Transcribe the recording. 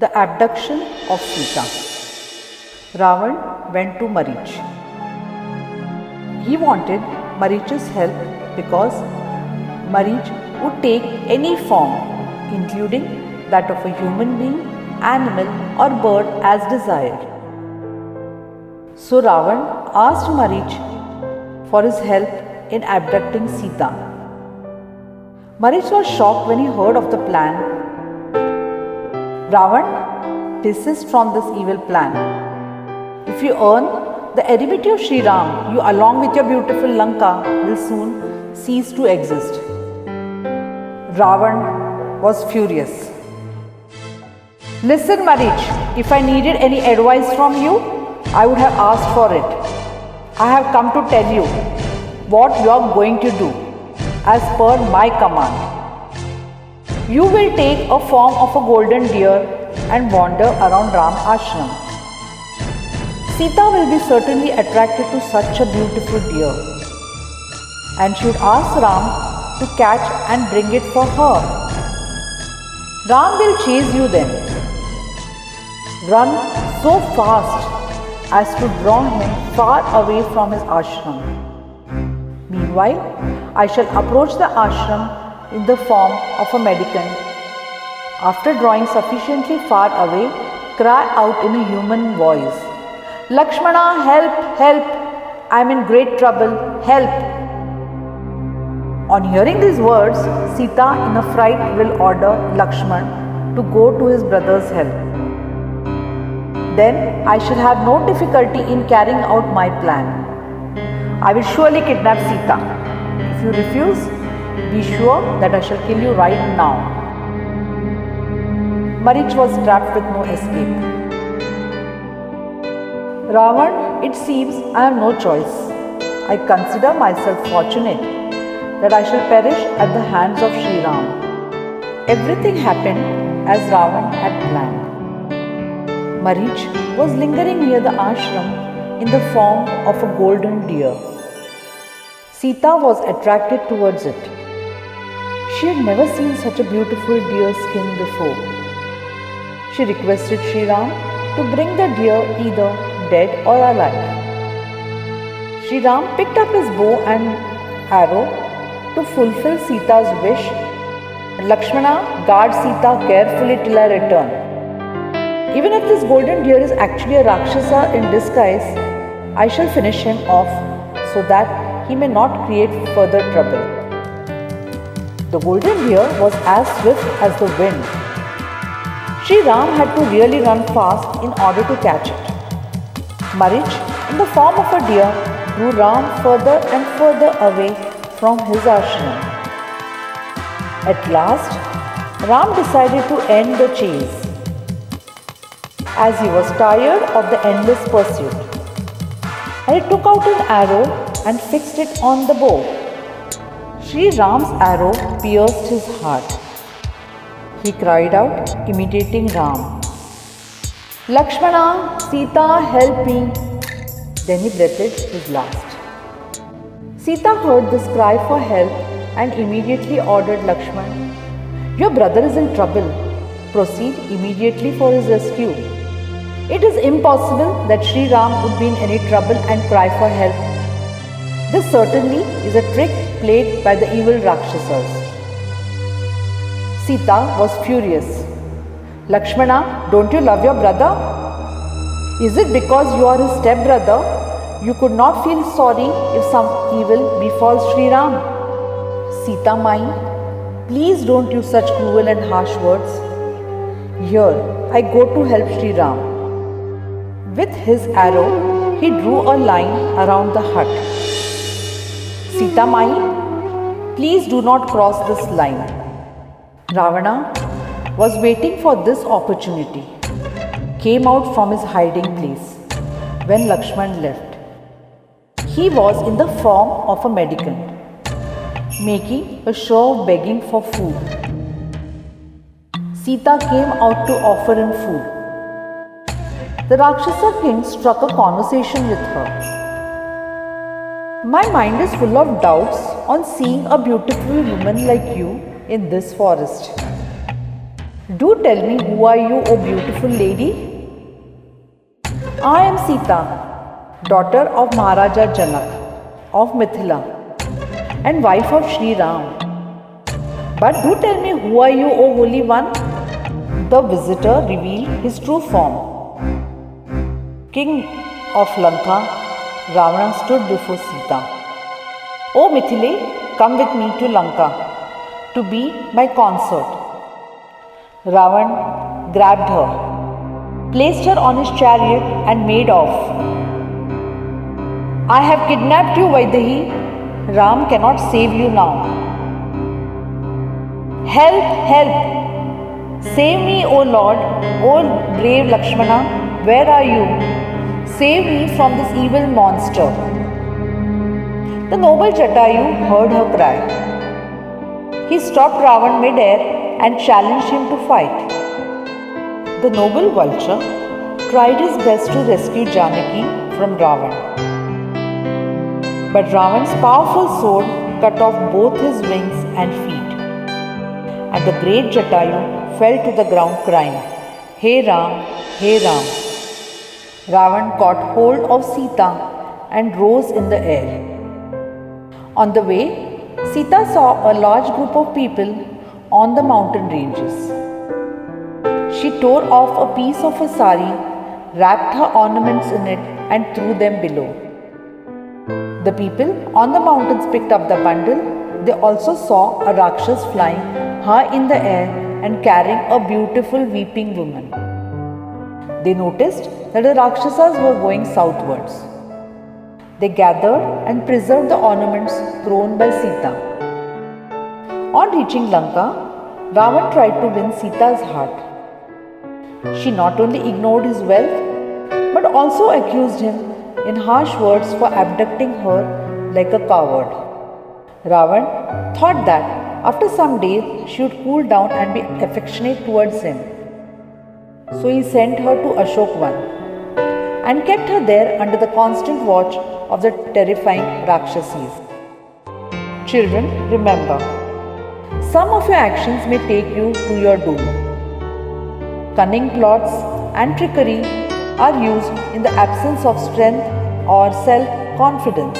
The abduction of Sita. Ravan went to Marich. He wanted Marich's help because Marich would take any form, including that of a human being, animal or bird as desired. So Ravan asked Marich for his help in abducting Sita. Marich was shocked when he heard of the plan. Ravan, desist from this evil plan. If you earn the enmity of Sri Ram, you along with your beautiful Lanka will soon cease to exist. Ravan was furious. Listen, Marich, if I needed any advice from you, I would have asked for it. I have come to tell you what you are going to do as per my command. You will take a form of a golden deer and wander around Ram Ashram. Sita will be certainly attracted to such a beautiful deer and should ask Ram to catch and bring it for her. Ram will chase you then. Run so fast as to draw him far away from his ashram. Meanwhile, I shall approach the ashram in the form of a mendicant. After drawing sufficiently far away, cry out in a human voice, Lakshmana, help, help! I am in great trouble, help! On hearing these words, Sita in a fright will order Lakshman to go to his brother's help. Then I shall have no difficulty in carrying out my plan. I will surely kidnap Sita. If you refuse, be sure that I shall kill you right now. Marich was trapped with no escape. Ravan, it seems I have no choice. I consider myself fortunate that I shall perish at the hands of Sri Ram. Everything happened as Ravan had planned. Marich was lingering near the ashram in the form of a golden deer. Sita was attracted towards it. She had never seen such a beautiful deer skin before. She requested Sri Ram to bring the deer either dead or alive. Sri Ram picked up his bow and arrow to fulfill Sita's wish. Lakshmana, guard Sita carefully till I return. Even if this golden deer is actually a Rakshasa in disguise, I shall finish him off so that he may not create further trouble. The golden deer was as swift as the wind. Sri Ram had to really run fast in order to catch it. Marich, in the form of a deer, drew Ram further and further away from his ashram. At last, Ram decided to end the chase, as he was tired of the endless pursuit. And he took out an arrow and fixed it on the bow. Sri Ram's arrow pierced his heart. He cried out, imitating Ram, Lakshmana, Sita, help me. Then he breathed his last. Sita heard this cry for help and immediately ordered Lakshman, your brother is in trouble. Proceed immediately for his rescue. It is impossible that Sri Ram would be in any trouble and cry for help. This certainly is a trick played by the evil Rakshasas. Sita was furious. Lakshmana, don't you love your brother? Is it because you are his stepbrother you could not feel sorry if some evil befalls Sri Ram? Sita mine, please don't use such cruel and harsh words. Here, I go to help Sri Ram. With his arrow, he drew a line around the hut. Sita mine, please do not cross this line. Ravana was waiting for this opportunity, came out from his hiding place when Lakshman left. He was in the form of a mendicant, making a show of begging for food. Sita came out to offer him food. The Rakshasa king struck a conversation with her. My mind is full of doubts on seeing a beautiful woman like you in this forest. Do tell me, who are you, O beautiful lady? I am Sita, daughter of Maharaja Janak of Mithila and wife of Sri Ram. But do tell me, who are you, O Holy One? The visitor revealed his true form. King of Lanka, Ravana stood before Sita. O Mithile, come with me to Lanka to be my consort. Ravan grabbed her, placed her on his chariot and made off. I have kidnapped you, Vaidehi. Ram cannot save you now. Help, help! Save me, O Lord, O brave Lakshmana, where are you? Save me from this evil monster. The noble Jatayu heard her cry. He stopped Ravan mid-air and challenged him to fight. The noble vulture tried his best to rescue Janaki from Ravan. But Ravan's powerful sword cut off both his wings and feet. And the great Jatayu fell to the ground crying, Hey Ram, Hey Ram. Ravan caught hold of Sita and rose in the air. On the way, Sita saw a large group of people on the mountain ranges. She tore off a piece of her sari, wrapped her ornaments in it and threw them below. The people on the mountains picked up the bundle. They also saw a Rakshas flying high in the air and carrying a beautiful weeping woman. They noticed that the Rakshasas were going southwards. They gathered and preserved the ornaments thrown by Sita. On reaching Lanka, Ravan tried to win Sita's heart. She not only ignored his wealth, but also accused him in harsh words for abducting her like a coward. Ravan thought that after some days she would cool down and be affectionate towards him. So he sent her to Ashokvan and kept her there under the constant watch of the terrifying Rakshasis. Children, remember, some of your actions may take you to your doom. Cunning plots and trickery are used in the absence of strength or self-confidence.